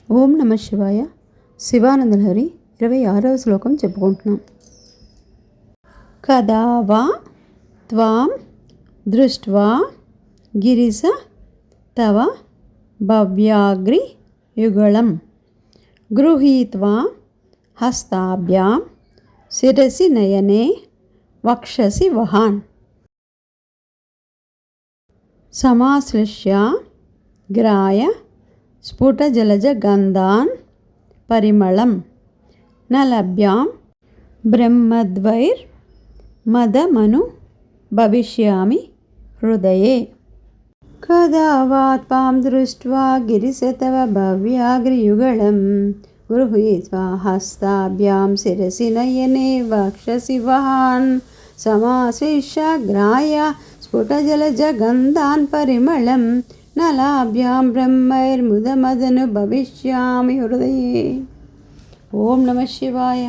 ఓం నమ శివాయ. శివానందలహరి 26వ శ్లోకం చెప్పుకుంటున్నాం. కదా వా త్వాం దృష్ట్వా గిరిశ తవ భవ్యాగ్రి యుగళం గృహీత్వా హస్తాభ్యాం శిరసి నయనే వక్షసి వహాన్ సమాశ్లిష్య గ్రాయ స్ఫుటజలజ గంధాన్ పరిమళం నలభ్యాం బ్రహ్మద్వైర్ మదమను భవిష్యామి హృదయే. కదా వా త్వాం దృష్ట్వా గిరిశతవ భవ్యాగ్రయుగళం గృహీత్వా హస్తాభ్యాం శిరసి నయనే వక్షసి వహాన్ సమాశ్లిష్య గ్రాయ స్ఫుటజలజ గంధాన్ పరిమళం నలాభ్యాం బ్రహ్మైర్ముదమదను భవిష్యామి హృదయే. ఓం నమ శివాయ.